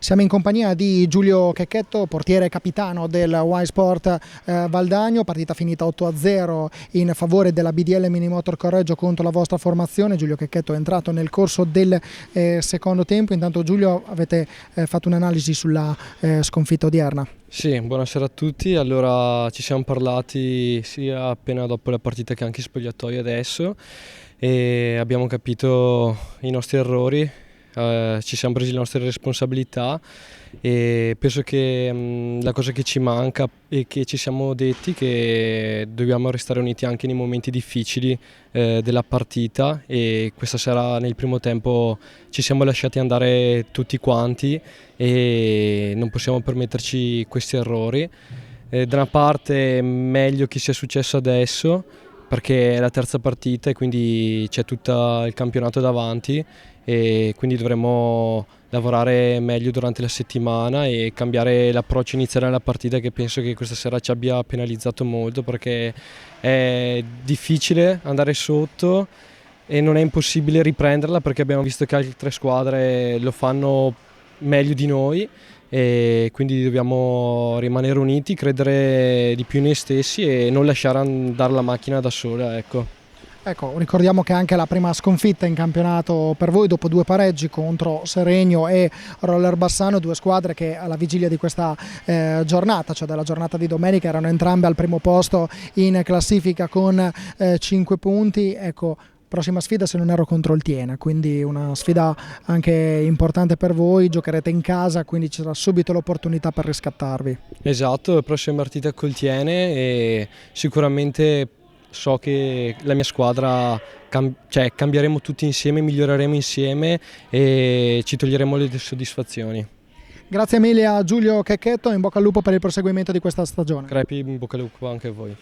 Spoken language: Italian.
Siamo in compagnia di Giulio Checchetto, portiere capitano del Y Sport Valdagno, partita finita 8-0 in favore della BDL Minimotor Correggio contro la vostra formazione. Giulio Checchetto è entrato nel corso del secondo tempo. Intanto Giulio, avete fatto un'analisi sulla sconfitta odierna. Sì, buonasera a tutti. Allora, ci siamo parlati sia appena dopo la partita che anche in spogliatoio adesso e abbiamo capito i nostri errori, ci siamo presi le nostre responsabilità e penso che la cosa che ci manca è che ci siamo detti che dobbiamo restare uniti anche nei momenti difficili della partita, e questa sera nel primo tempo ci siamo lasciati andare tutti quanti e non possiamo permetterci questi errori. Da una parte è meglio che sia successo adesso perché è la terza partita e quindi c'è tutto il campionato davanti, e quindi dovremo lavorare meglio durante la settimana e cambiare l'approccio iniziale alla partita, che penso che questa sera ci abbia penalizzato molto, perché è difficile andare sotto e non è impossibile riprenderla, perché abbiamo visto che altre squadre lo fanno meglio di noi e quindi dobbiamo rimanere uniti, credere di più in noi stessi e non lasciare andare la macchina da sola, ecco. Ecco, ricordiamo che è anche la prima sconfitta in campionato per voi dopo 2 pareggi contro Seregno e Roller Bassano, 2 squadre che alla vigilia di questa giornata, cioè della giornata di domenica, erano entrambe al primo posto in classifica con 5 punti. Ecco, prossima sfida, se non erro, contro il Tiene, quindi una sfida anche importante per voi. Giocherete in casa, quindi ci sarà subito l'opportunità per riscattarvi. Esatto, la prossima partita col Tiene e sicuramente so che la mia squadra cambieremo tutti insieme, miglioreremo insieme e ci toglieremo le soddisfazioni. Grazie mille a Giulio Checchetto, in bocca al lupo per il proseguimento di questa stagione. Crepi, in bocca al lupo anche a voi.